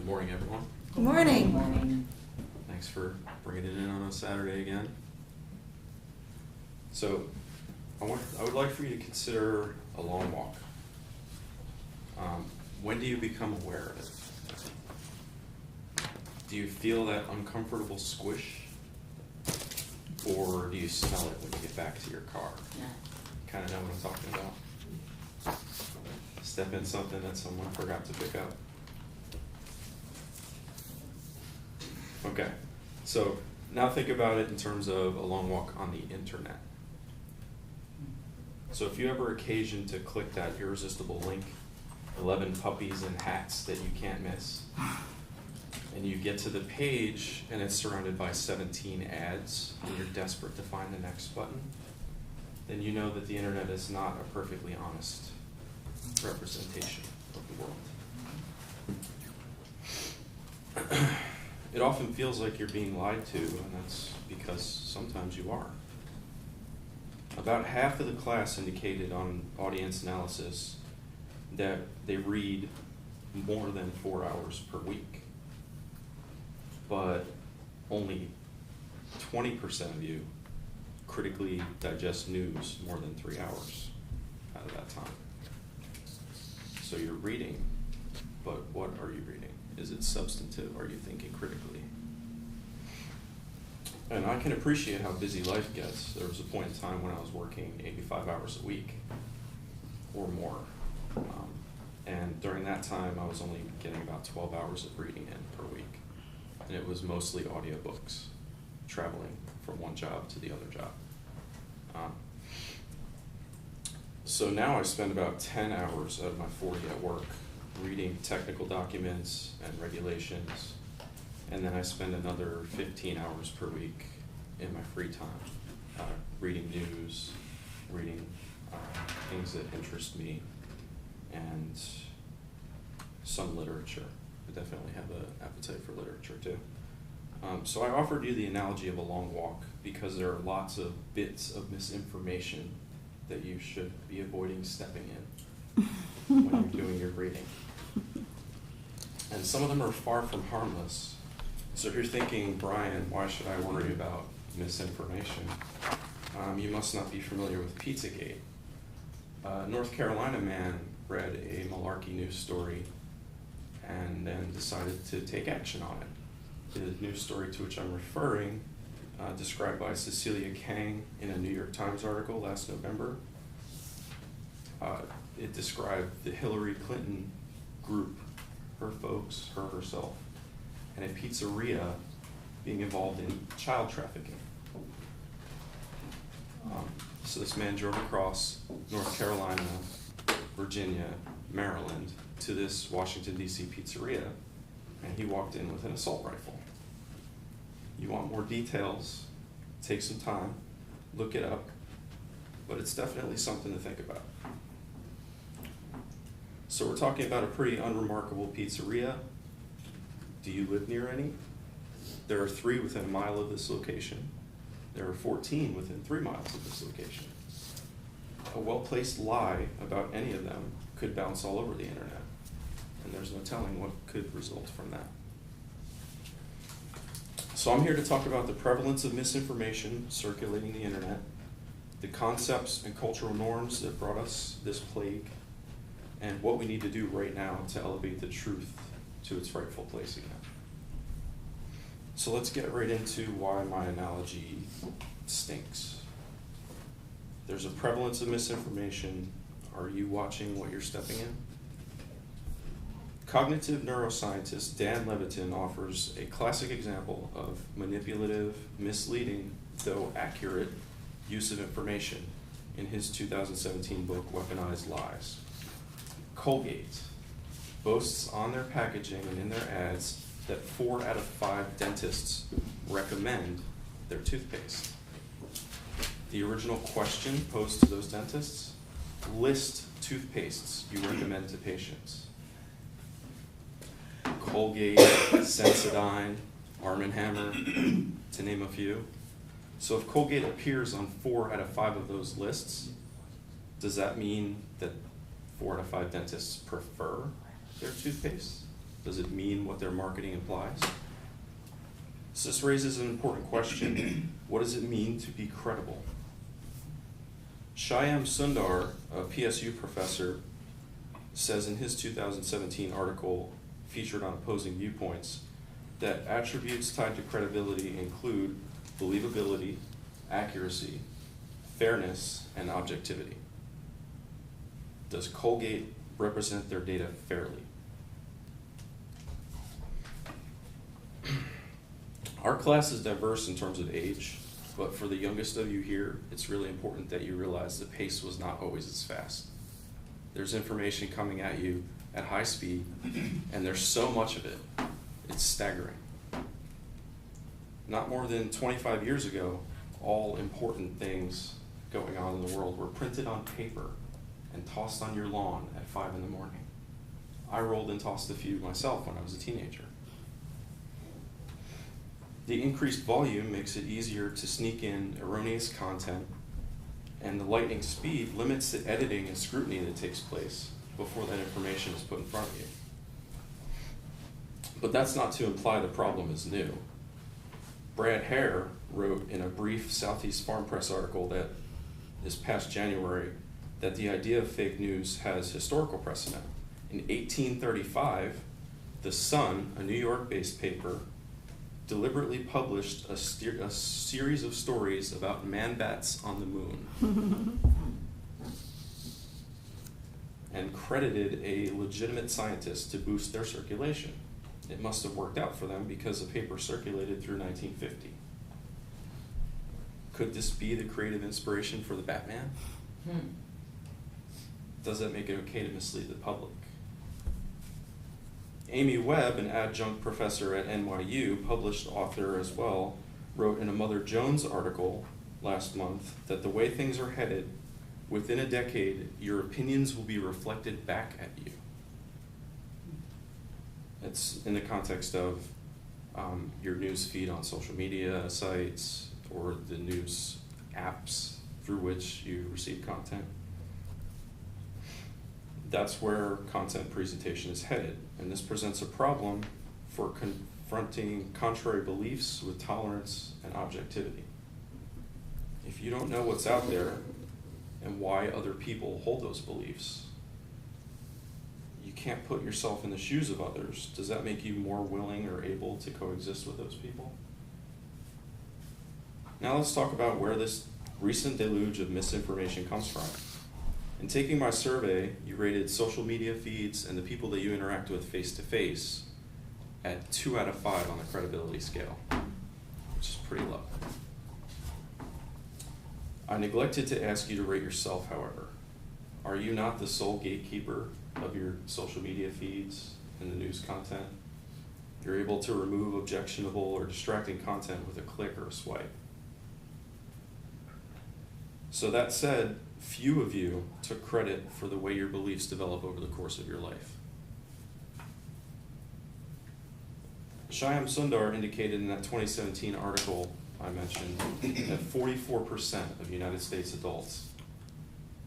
Good morning, everyone. Good morning. Good morning. Thanks for bringing it in on a Saturday again. So, I would like for you to consider a long walk. When do you become aware of it? Do you feel that uncomfortable squish? Or do you smell it when you get back to your car? Yeah. Kind of know what I'm talking about? Step in something that someone forgot to pick up. Okay, so now think about it in terms of a long walk on the internet. So if you ever occasion to click that irresistible link, 11 puppies and hats that you can't miss, and you get to the page and it's surrounded by 17 ads and you're desperate to find the next button, then you know that the internet is not a perfectly honest representation of the world. It often feels like you're being lied to, and that's because sometimes you are. About half of the class indicated on audience analysis that they read more than 4 hours per week, but only 20% of you critically digest news more than 3 hours out of that time. So you're reading, but what are you reading? Is it substantive? Are you thinking critically? And I can appreciate how busy life gets. There was a point in time when I was working 85 hours a week or more. And during that time, I was only getting about 12 hours of reading in per week. And it was mostly audiobooks, traveling from one job to the other job. So now I spend about 10 hours out of my 40 at work reading technical documents and regulations, and then I spend another 15 hours per week in my free time reading news, reading things that interest me, and some literature. I definitely have an appetite for literature too. So I offered you the analogy of a long walk because there are lots of bits of misinformation that you should be avoiding stepping in when you're doing your reading. And some of them are far from harmless. So if you're thinking, Brian, why should I worry about misinformation? You must not be familiar with Pizzagate. North Carolina man read a malarkey news story and then decided to take action on it. The news story to which I'm referring, described by Cecilia Kang in a New York Times article last November, it described the Hillary Clinton group, her folks, herself, and a pizzeria being involved in child trafficking. So this man drove across North Carolina, Virginia, Maryland to this Washington, D.C. pizzeria, and he walked in with an assault rifle. You want more details, take some time, look it up, but it's definitely something to think about. So we're talking about a pretty unremarkable pizzeria. Do you live near any? There are 3 within a mile of this location. There are 14 within 3 miles of this location. A well-placed lie about any of them could bounce all over the internet, and there's no telling what could result from that. So I'm here to talk about the prevalence of misinformation circulating the internet, the concepts and cultural norms that brought us this plague, and what we need to do right now to elevate the truth to its rightful place again. So let's get right into why my analogy stinks. There's a prevalence of misinformation. Are you watching what you're stepping in? Cognitive neuroscientist Dan Levitin offers a classic example of manipulative, misleading, though accurate, use of information in his 2017 book, Weaponized Lies. Colgate boasts on their packaging and in their ads that 4 out of 5 dentists recommend their toothpaste. The original question posed to those dentists: list toothpastes you recommend to patients. Colgate, Sensodyne, Arm & Hammer, to name a few. So if Colgate appears on 4 out of 5 of those lists, does that mean that 4 out of 5 dentists prefer their toothpaste? Does it mean what their marketing implies? So this raises an important question. What does it mean to be credible? Shyam Sundar, a PSU professor, says in his 2017 article featured on opposing viewpoints that attributes tied to credibility include believability, accuracy, fairness, and objectivity. Does Colgate represent their data fairly? Our class is diverse in terms of age, but for the youngest of you here, it's really important that you realize the pace was not always as fast. There's information coming at you at high speed, and there's so much of it, it's staggering. Not more than 25 years ago, all important things going on in the world were printed on paper and tossed on your lawn at 5 in the morning. I rolled and tossed a few myself when I was a teenager. The increased volume makes it easier to sneak in erroneous content, and the lightning speed limits the editing and scrutiny that takes place before that information is put in front of you. But that's not to imply the problem is new. Brad Hare wrote in a brief Southeast Farm Press article that this past January that the idea of fake news has historical precedent. In 1835, The Sun, a New York-based paper, deliberately published a series of stories about man-bats on the moon and credited a legitimate scientist to boost their circulation. It must have worked out for them because the paper circulated through 1950. Could this be the creative inspiration for the Batman? Does that make it okay to mislead the public? Amy Webb, an adjunct professor at NYU, published author as well, wrote in a Mother Jones article last month that the way things are headed, within a decade, your opinions will be reflected back at you. It's in the context of your news feed on social media sites or the news apps through which you receive content. That's where content presentation is headed, and this presents a problem for confronting contrary beliefs with tolerance and objectivity. If you don't know what's out there and why other people hold those beliefs, you can't put yourself in the shoes of others. Does that make you more willing or able to coexist with those people? Now let's talk about where this recent deluge of misinformation comes from. In taking my survey, you rated social media feeds and the people that you interact with face-to-face at 2 out of 5 on the credibility scale, which is pretty low. I neglected to ask you to rate yourself, however. Are you not the sole gatekeeper of your social media feeds and the news content? You're able to remove objectionable or distracting content with a click or a swipe. So that said, few of you took credit for the way your beliefs develop over the course of your life. Shyam Sundar indicated in that 2017 article I mentioned that 44% of United States adults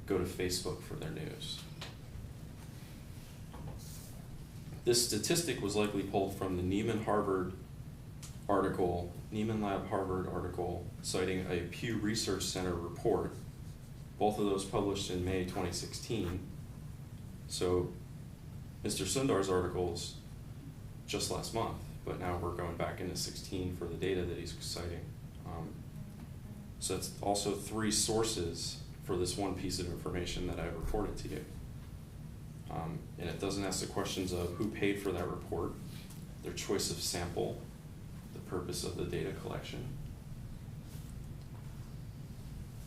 go to Facebook for their news. This statistic was likely pulled from the Neiman Lab Harvard article citing a Pew Research Center report, both of those published in May 2016. So Mr. Sundar's article's just last month, but now we're going back into 16 for the data that he's citing. So it's also 3 sources for this one piece of information that I reported to you. And it doesn't ask the questions of who paid for that report, their choice of sample, the purpose of the data collection.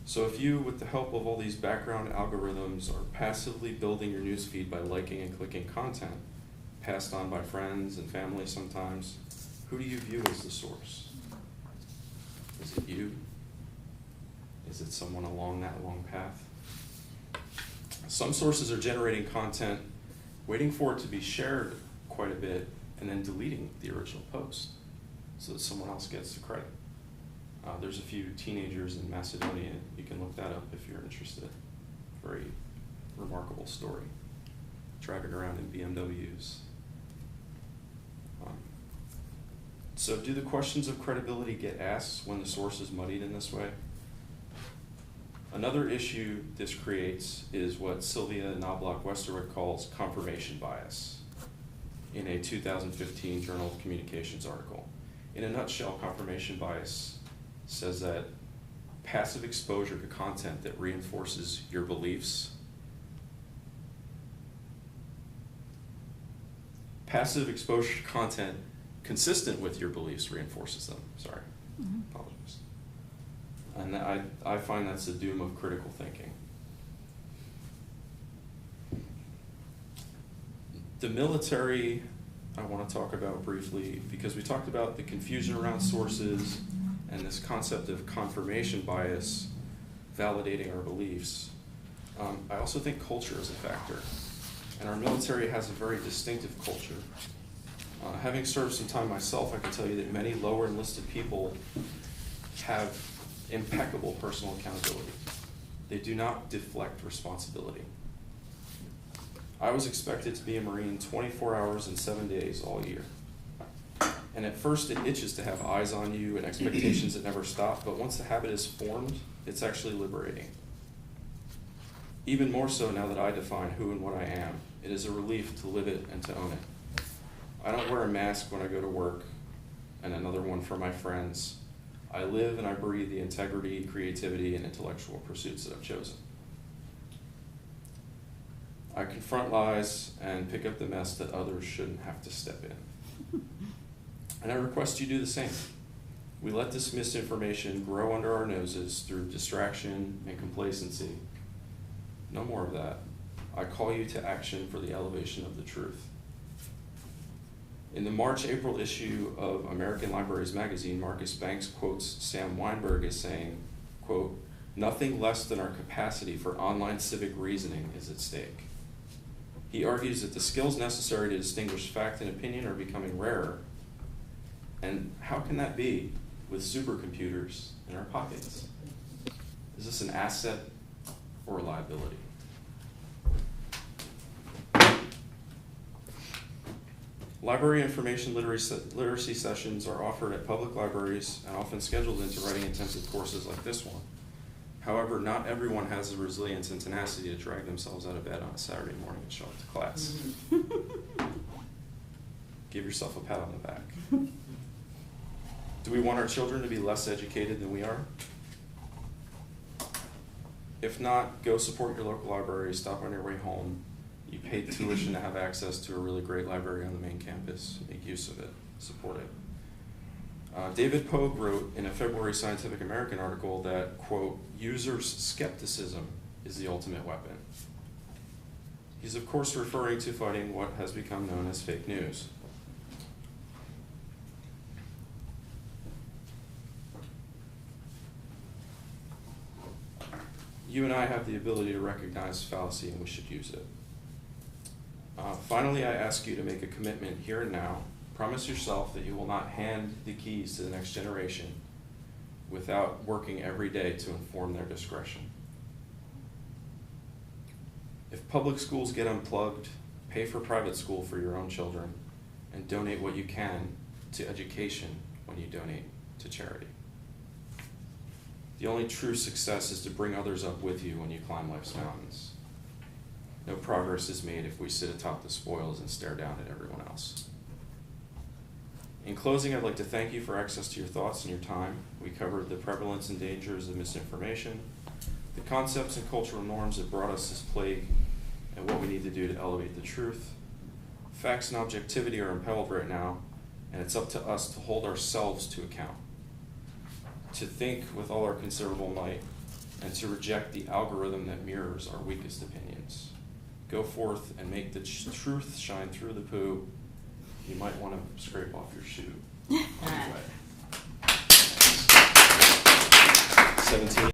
So if you, with the help of all these background algorithms, are passively building your newsfeed by liking and clicking content, passed on by friends and family sometimes, who do you view as the source? Is it you? Is it someone along that long path? Some sources are generating content, waiting for it to be shared quite a bit, and then deleting the original post so that someone else gets the credit. There's a few teenagers in Macedonia. You can look that up if you're interested. Very remarkable story. Driving around in BMWs. So do the questions of credibility get asked when the source is muddied in this way? Another issue this creates is what Sylvia Knobloch-Westerwick calls confirmation bias in a 2015 Journal of Communications article. In a nutshell, confirmation bias says that passive exposure to content that reinforces your beliefs, passive exposure to content consistent with your beliefs reinforces them. Sorry, apologies. And I find that's the doom of critical thinking. The military, I want to talk about briefly, because we talked about the confusion around sources and this concept of confirmation bias validating our beliefs. I also think culture is a factor. And our military has a very distinctive culture. Having served some time myself, I can tell you that many lower enlisted people have impeccable personal accountability. They do not deflect responsibility. I was expected to be a Marine 24 hours and 7 days all year. And at first it itches to have eyes on you and expectations that never stop, but once the habit is formed, it's actually liberating. Even more so now that I define who and what I am, it is a relief to live it and to own it. I don't wear a mask when I go to work, and another one for my friends. I live and I breathe the integrity, creativity, and intellectual pursuits that I've chosen. I confront lies and pick up the mess that others shouldn't have to step in. And I request you do the same. We let this misinformation grow under our noses through distraction and complacency. No more of that. I call you to action for the elevation of the truth. In the March-April issue of American Libraries magazine, Marcus Banks quotes Sam Weinberg as saying, quote, "Nothing less than our capacity for online civic reasoning is at stake." He argues that the skills necessary to distinguish fact and opinion are becoming rarer. And how can that be with supercomputers in our pockets? Is this an asset or a liability? Library information literacy sessions are offered at public libraries and often scheduled into writing intensive courses like this one. However, not everyone has the resilience and tenacity to drag themselves out of bed on a Saturday morning and show up to class. Give yourself a pat on the back. Do we want our children to be less educated than we are? If not, go support your local library, stop on your way home. You paid tuition to have access to a really great library on the main campus. Make use of it, support it. David Pogue wrote in a February Scientific American article that, quote, "Users' skepticism is the ultimate weapon." He's of course referring to fighting what has become known as fake news. You and I have the ability to recognize fallacy, and we should use it. Finally, I ask you to make a commitment here and now. Promise yourself that you will not hand the keys to the next generation without working every day to inform their discretion. If public schools get unplugged, pay for private school for your own children, and donate what you can to education when you donate to charity. The only true success is to bring others up with you when you climb life's mountains. No progress is made if we sit atop the spoils and stare down at everyone else. In closing, I'd like to thank you for access to your thoughts and your time. We covered the prevalence and dangers of misinformation, the concepts and cultural norms that brought us this plague, and what we need to do to elevate the truth. Facts and objectivity are impelled right now, and it's up to us to hold ourselves to account, to think with all our considerable might, and to reject the algorithm that mirrors our weakest opinions. Go forth and make the truth shine through the poo. You might want to scrape off your shoe. Anyway. 17.